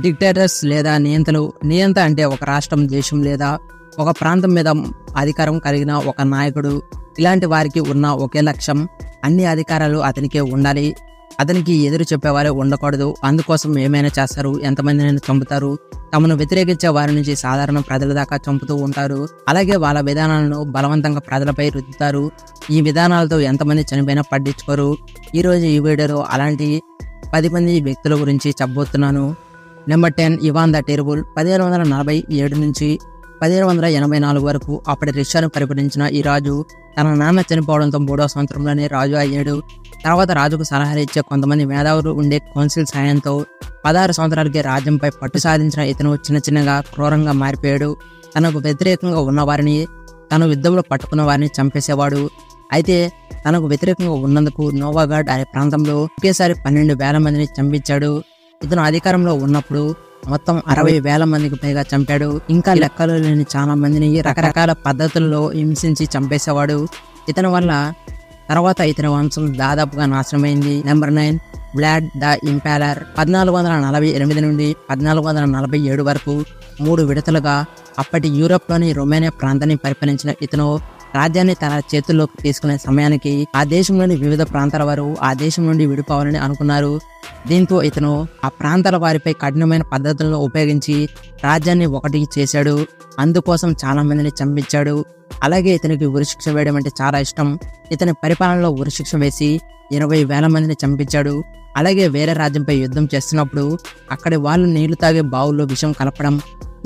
Dictators లేదా నియంతలు. నియంత అంటే ఒక రాష్ట్రం, దేశం లేదా ఒక ప్రాంతం మీద అధికారం కలిగిన ఒక నాయకుడు. ఇలాంటి వారికి ఉన్న ఒకే లక్ష్యం, అన్ని అధికారాలు అతనికే ఉండాలి, అతనికి ఎదురు చెప్పేవారే ఉండకూడదు. అందుకోసం ఏమైనా చేస్తారు, ఎంతమందినైనా చంపుతారు, తమను వ్యతిరేకించే వారి నుంచి సాధారణ ప్రజల దాకా చంపుతూ ఉంటారు. అలాగే వాళ్ళ విధానాలను బలవంతంగా ప్రజలపై రుద్దుతారు. ఈ విధానాలతో ఎంతమంది చనిపోయినా పట్టించుకోరు. ఈరోజు ఈ వీడియోలో అలాంటి 10 మంది వ్యక్తుల గురించి చెప్పబోతున్నాను. Number 10, Ivan the terrible. 1547 నుంచి 1584 వరకు అప్పటి రష్యాను పరిపాలించిన ఈ రాజు తన నాన్న చనిపోవడంతో 3వ సంవత్సరంలోనే రాజు అయ్యాడు. తర్వాత రాజుకు సలహాలు ఇచ్చే కొంతమంది మేధావులు ఉండే కౌన్సిల్ సాయంతో 16 సంవత్సరాలకే రాజ్యంపై పట్టు సాధించిన ఇతను చిన్నగా క్రూరంగా మారిపోయాడు. తనకు వ్యతిరేకంగా ఉన్నవారిని, తన యుద్ధంలో పట్టుకున్న వారిని చంపేసేవాడు. అయితే తనకు వ్యతిరేకంగా ఉన్నందుకు నోవాగాడ్ అనే ప్రాంతంలో ఒకేసారి 12,000 మందిని చంపించాడు. ఇతను అధికారంలో ఉన్నప్పుడు మొత్తం 60,000 మందికి పైగా చంపాడు. ఇంకా లెక్కలు లేని చాలా మందిని రకరకాల పద్ధతుల్లో హింసించి చంపేసేవాడు. ఇతని వల్ల తర్వాత ఇతని వంశం దాదాపుగా నాశనమైంది. Number 9, Vlad the Impaler. 1448 నుండి 1447 వరకు 3 విడతలుగా అప్పటి యూరోప్లోని రొమేనియా ప్రాంతాన్ని పరిపాలించిన ఇతను రాజ్యాన్ని తన చేతుల్లోకి తీసుకునే సమయానికి ఆ దేశంలోని వివిధ ప్రాంతాల వారు ఆ దేశం నుండి విడిపోవాలని అనుకున్నారు. దీంతో ఇతను ఆ ప్రాంతాల వారిపై కఠినమైన పద్ధతులను ఉపయోగించి రాజ్యాన్ని ఒకటి చేశాడు. అందుకోసం చాలా మందిని చంపించాడు. అలాగే ఇతనికి ఉరిశిక్ష వేయడం అంటే చాలా ఇష్టం. ఇతని పరిపాలనలో ఉరిశిక్ష వేసి 20,000 మందిని చంపించాడు. అలాగే వేరే రాజ్యంపై యుద్ధం చేస్తున్నప్పుడు అక్కడి వాళ్ళు నీళ్లు తాగే బావుల్లో విషం కలపడం,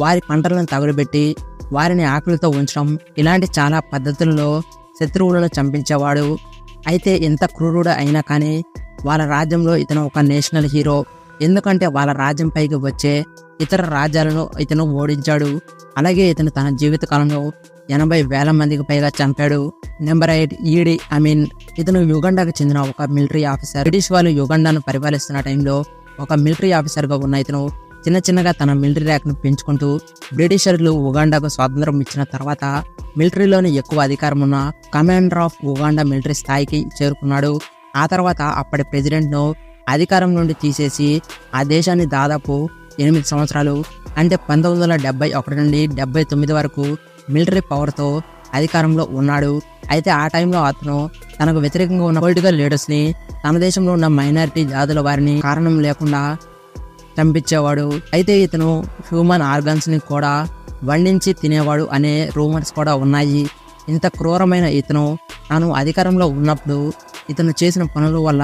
వారి పంటలను తగులబెట్టి వారిని ఆకలితో ఉంచడం, ఇలాంటి చాలా పద్ధతుల్లో శత్రువులను చంపించేవాడు. అయితే ఎంత క్రూరుడు అయినా కానీ వాళ్ళ రాజ్యంలో ఇతను ఒక నేషనల్ హీరో. ఎందుకంటే వాళ్ళ రాజ్యంపైకి వచ్చే ఇతర రాజ్యాలను ఇతను ఓడించాడు. అలాగే ఇతను తన జీవిత కాలంలో 80,000 మందికి పైగా చంపాడు. నెంబర్ 8, ఈడి అమీన్. ఇతను యుగండాకు చెందిన ఒక మిలిటరీ ఆఫీసర్. బ్రిటిష్ వాళ్ళు యుగండాను పరిపాలిస్తున్న టైంలో ఒక మిలిటరీ ఆఫీసర్గా ఉన్న ఇతను చిన్నగా తన మిలిటరీ ర్యాంక్ను పెంచుకుంటూ బ్రిటిషర్లు ఉగాండాకు స్వాతంత్రం ఇచ్చిన తర్వాత మిలిటరీలోని ఎక్కువ అధికారం ఉన్న కమాండర్ ఆఫ్ ఉగాండా మిలిటరీ స్థాయికి చేరుకున్నాడు. ఆ తర్వాత అప్పటి ప్రెసిడెంట్ను అధికారం నుండి తీసేసి ఆ దేశాన్ని దాదాపు 8 సంవత్సరాలు అంటే 1971 నుండి 79 వరకు మిలిటరీ పవర్తో అధికారంలో ఉన్నాడు. అయితే ఆ టైంలో అతను తనకు వ్యతిరేకంగా ఉన్న పొలిటికల్ లీడర్స్ని, తన దేశంలో ఉన్న మైనారిటీ జాతుల వారిని కారణం లేకుండా చంపించేవాడు. అయితే ఇతను హ్యూమన్ ఆర్గన్స్ని కూడా వండించి తినేవాడు అనే రూమర్స్ కూడా ఉన్నాయి. ఇంత క్రూరమైన ఇతను తాను అధికారంలో ఉన్నప్పుడు ఇతను చేసిన పనుల వల్ల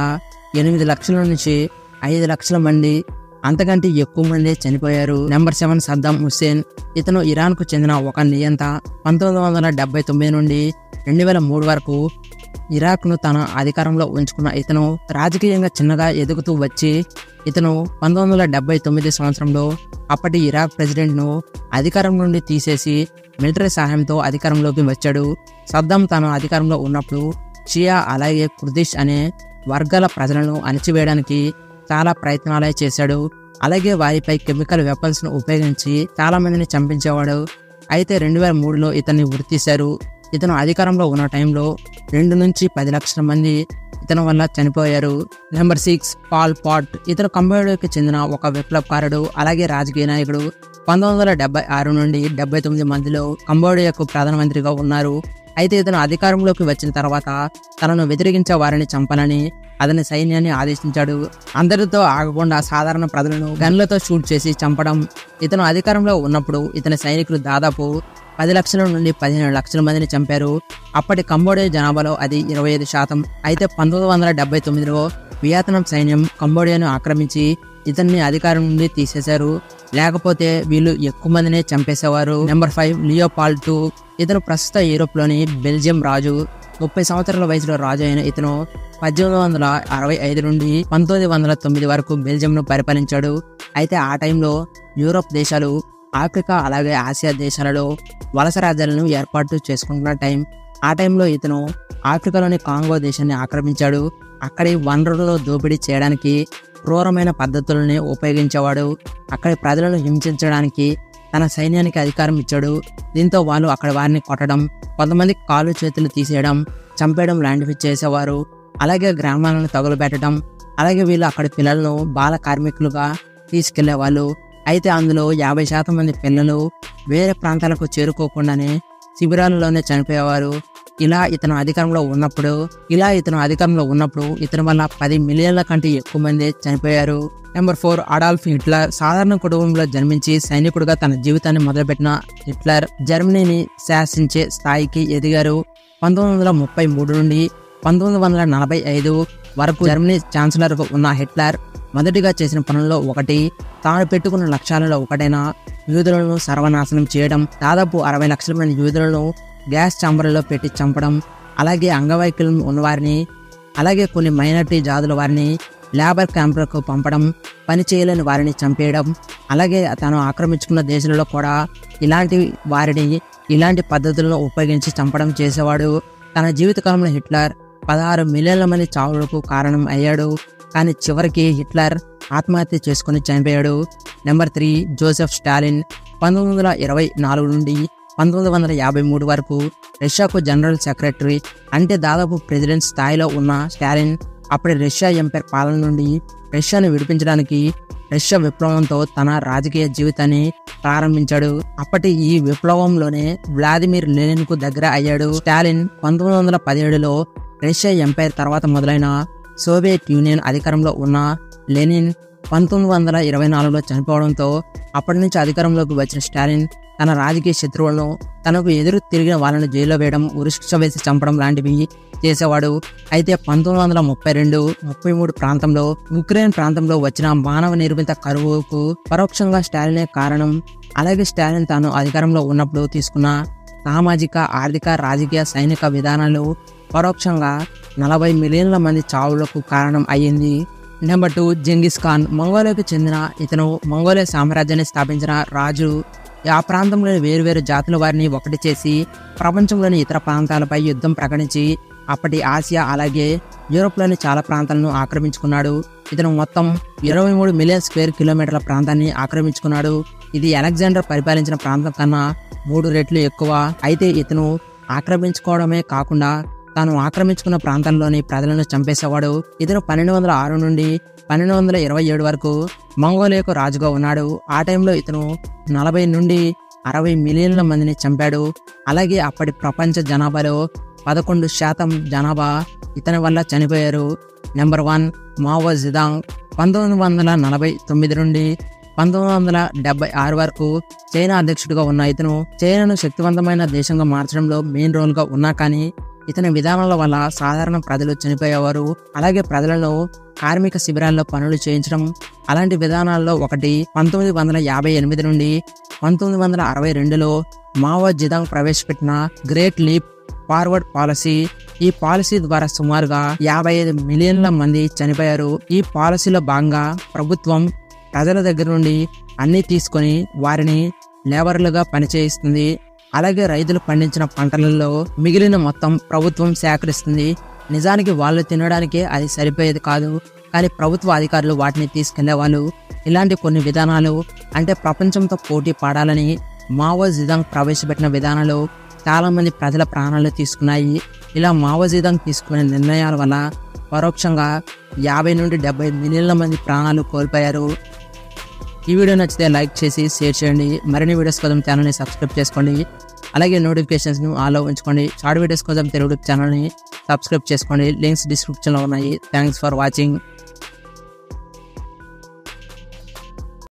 8 లక్షల నుంచి 5 లక్షల మంది, అంతకంటే ఎక్కువ మంది చనిపోయారు. నెంబర్ 7, సద్దాం హుస్సేన్. ఇతను ఇరాన్కు చెందిన ఒక నియంత. 1979 నుండి 2003 వరకు ఇరాక్ను తన అధికారంలో ఉంచుకున్న ఇతను రాజకీయంగా చిన్నగా ఎదుగుతూ వచ్చి ఇతను 1979 సంవత్సరంలో అప్పటి ఇరాక్ ప్రెసిడెంట్ను అధికారం నుండి తీసేసి మిలిటరీ సహాయంతో అధికారంలోకి వచ్చాడు. సద్దాం తాను అధికారంలో ఉన్నప్పుడు షియా అలాగే కుర్దిష్ అనే వర్గాల ప్రజలను అణిచివేయడానికి చాలా ప్రయత్నాలే చేశాడు. అలాగే వారిపై కెమికల్ వెపన్స్ను ఉపయోగించి చాలా మందిని చంపించేవాడు. అయితే 2003లో ఇతన్ని ఉరితీశారు. ఇతను అధికారంలో ఉన్న టైంలో 2 నుంచి 10 లక్షల మంది ఇతని వల్ల చనిపోయారు. Number 6, Pol Pot. ఇతను కంబోడియాకి చెందిన ఒక విప్లవకారుడు అలాగే రాజకీయ నాయకుడు. 1976 నుండి 79 మధ్యలో కంబోడియాకు ప్రధానమంత్రిగా ఉన్నారు. అయితే ఇతను అధికారంలోకి వచ్చిన తర్వాత తనను వ్యతిరేకించే వారిని చంపాలని అతని సైన్యాన్ని ఆదేశించాడు. అందరితో ఆగకుండా సాధారణ ప్రజలను గన్లతో షూట్ చేసి చంపడం. ఇతను అధికారంలో ఉన్నప్పుడు ఇతని సైనికులు దాదాపు 10 లక్షల నుండి 15 లక్షల మందిని చంపారు. అప్పటి కంబోడియా జనాభాలో అది 25%. అయితే 1979లో వియత్నాం సైన్యం కంబోడియాను ఆక్రమించి ఇతన్ని అధికారం నుండి తీసేశారు. లేకపోతే వీళ్ళు ఎక్కువ మందినే చంపేసేవారు. Number 5, Leopold II. ఇతను ప్రస్తుత యూరోప్లోని బెల్జియం రాజు. 30 సంవత్సరాల వయసులో రాజు అయిన ఇతను 1865 నుండి 1909 వరకు బెల్జియంను పరిపాలించాడు. అయితే ఆ టైంలో యూరోప్ దేశాలు ఆఫ్రికా అలాగే ఆసియా దేశాలలో వలస రాజ్యాలను ఏర్పాటు చేసుకుంటున్న టైం. ఆ టైంలో ఇతను ఆఫ్రికాలోని కాంగో దేశాన్ని ఆక్రమించాడు. అక్కడి వనరులను దోపిడీ చేయడానికి క్రూరమైన పద్ధతులని ఉపయోగించేవాడు. అక్కడి ప్రజలను హింసించడానికి తన సైన్యానికి అధికారం ఇచ్చాడు. దీంతో వాళ్ళు అక్కడ వారిని కొట్టడం, కొంతమంది కాళ్ళు చేతులు తీసేయడం, చంపేయడం లాంటివి చేసేవారు. అలాగే గ్రామాలను తగులబెట్టడం. అలాగే వీళ్ళు అక్కడి పిల్లలను బాల కార్మికులుగా తీసుకెళ్లేవాళ్ళు. అయితే అందులో 50% మంది పిల్లలు వేరే ప్రాంతాలకు చేరుకోకుండానే శిబిరాలలోనే చనిపోయేవారు. ఇతను అధికారంలో ఉన్నప్పుడు ఇతని వల్ల 10 మిలియన్ల కంటే ఎక్కువ మంది చనిపోయారు. Number 4, Adolf Hitler. సాధారణ కుటుంబంలో జన్మించి సైనికుడిగా తన జీవితాన్ని మొదలుపెట్టిన హిట్లర్ జర్మనీని శాసించే స్థాయికి ఎదిగారు. 1933 నుండి 1945 వరకు జర్మనీ ఛాన్సలర్గా ఉన్న హిట్లర్ మొదటిగా చేసిన పనుల్లో ఒకటి, తాను పెట్టుకున్న లక్ష్యాలలో ఒకటైన యూదులను సర్వనాశనం చేయడం. దాదాపు 60 లక్షల మంది యూదులను గ్యాస్ ఛాంబర్లలో పెట్టి చంపడం, అలాగే అంగవైకల్యం ఉన్నవారిని, అలాగే కొన్ని మైనారిటీ జాతుల వారిని లేబర్ క్యాంపులకు పంపడం, పని చేయలేని వారిని చంపేయడం, అలాగే తాను ఆక్రమించుకున్న దేశాలలో కూడా ఇలాంటి పద్ధతులను ఉపయోగించి చంపడం చేసేవాడు. తన జీవితకాలంలో హిట్లర్ 16 మిలియన్ల మంది చావులకు కారణం అయ్యాడు. కానీ చివరికి హిట్లర్ ఆత్మహత్య చేసుకుని చనిపోయాడు. Number 3, Joseph Stalin. 1924 నుండి 1953 వరకు రష్యాకు జనరల్ సెక్రటరీ, అంటే దాదాపు ప్రెసిడెంట్ స్థాయిలో ఉన్న స్టాలిన్ అప్పటి రష్యా ఎంపైర్ పాలన నుండి రష్యాను విడిపించడానికి రష్యా విప్లవంతో తన రాజకీయ జీవితాన్ని ప్రారంభించాడు. అప్పటి ఈ విప్లవంలోనే వ్లాదిమిర్ లెనిన్కు దగ్గర అయ్యాడు. స్టాలిన్ 1917లో రష్యా ఎంపైర్ తర్వాత మొదలైన సోవియట్ యూనియన్ అధికారంలో ఉన్న లెనిన్ 1924లో చనిపోవడంతో అప్పటి నుంచి అధికారంలోకి వచ్చిన స్టాలిన్ తన రాజకీయ శత్రువులను, తనకు ఎదురు తిరిగిన వాళ్ళను జైల్లో వేయడం, ఉరిశిక్ష వేసి చంపడం లాంటివి చేసేవాడు. అయితే 1932-33 ప్రాంతంలో ఉక్రెయిన్ ప్రాంతంలో వచ్చిన మానవ నిర్మిత కరువుకు పరోక్షంగా స్టాలినే కారణం. అలాగే స్టాలిన్ తాను అధికారంలో ఉన్నప్పుడు తీసుకున్న సామాజిక, ఆర్థిక, రాజకీయ, సైనిక విధానాలు పరోక్షంగా 40 మిలియన్ల మంది చావులకు కారణం అయ్యింది. నెంబర్ 2, జెంగిస్ ఖాన్. మంగోలియాకు చెందిన ఇతను మంగోలియా సామ్రాజ్యాన్ని స్థాపించిన రాజు. ఆ ప్రాంతంలోని వేరువేరు జాతుల వారిని ఒకటి చేసి ప్రపంచంలోని ఇతర ప్రాంతాలపై యుద్ధం ప్రకటించి అప్పటి ఆసియా అలాగే యూరోప్లోని చాలా ప్రాంతాలను ఆక్రమించుకున్నాడు. ఇతను మొత్తం 23 మిలియన్ స్క్వేర్ కిలోమీటర్ల ప్రాంతాన్ని ఆక్రమించుకున్నాడు. ఇది అలెగ్జాండర్ పరిపాలించిన ప్రాంతం కన్నా 3 రెట్లు ఎక్కువ. అయితే ఇతను ఆక్రమించుకోవడమే కాకుండా తాను ఆక్రమించుకున్న ప్రాంతంలోని ప్రజలను చంపేసేవాడు. ఇతను 1206 నుండి 1227 వరకు మంగోలియాకు రాజుగా ఉన్నాడు. ఆ టైంలో ఇతను 40 నుండి 60 మిలియన్ల మందిని చంపాడు. అలాగే అప్పటి ప్రపంచ జనాభాలో 11% జనాభా ఇతని వల్ల చనిపోయారు. Number 1, Mao Zedong. 1949 నుండి 1976 వరకు చైనా అధ్యక్షుడిగా ఉన్న ఇతను చైనాను శక్తివంతమైన దేశంగా మార్చడంలో మెయిన్ రోల్గా ఉన్నా కానీ ఇతని విధానాల వల్ల సాధారణ ప్రజలు చనిపోయేవారు. అలాగే ప్రజలను కార్మిక శిబిరాల్లో పనులు చేయించడం అలాంటి విధానాల్లో ఒకటి. 1958 నుండి 1962లో మావో జెడాంగ్ ప్రవేశపెట్టిన గ్రేట్ లీప్ ఫార్వర్డ్ పాలసీ. ఈ పాలసీ ద్వారా సుమారుగా 55 మిలియన్ల మంది చనిపోయారు. ఈ పాలసీలో భాగంగా ప్రభుత్వం ప్రజల దగ్గర నుండి అన్ని తీసుకొని వారిని లేబర్లుగా పనిచేయిస్తుంది. అలాగే రైతులు పండించిన పంటలలో మిగిలిన మొత్తం ప్రభుత్వం సేకరిస్తుంది. నిజానికి వాళ్ళు తినడానికే అది సరిపోయేది కాదు, కానీ ప్రభుత్వ అధికారులు వాటిని తీసుకెళ్లేవాళ్ళు. ఇలాంటి కొన్ని విధానాలు, అంటే ప్రపంచంతో పోటీ పడాలని మావో జెడాంగ్ ప్రవేశపెట్టిన విధానాలు చాలా మంది ప్రజల ప్రాణాలు తీసుకున్నాయి. ఇలా మావో జెడాంగ్ తీసుకునే నిర్ణయాల వల్ల పరోక్షంగా 50 నుండి 70 మిలియన్ల మంది ప్రాణాలు కోల్పోయారు. ఈ వీడియో నచ్చితే లైక్ చేసి షేర్ చేయండి. మరిన్ని వీడియోస్ కోసం ఛానల్ని సబ్స్క్రైబ్ చేసుకోండి. అలాగే నోటిఫికేషన్స్ను ఆన్లో ఉంచుకోండి. షార్ట్ వీడియోస్ కోసం తెలుగు ఛానల్ని సబ్స్క్రైబ్ చేసుకోండి. లింక్స్ డిస్క్రిప్షన్లో ఉన్నాయి. Thanks for watching.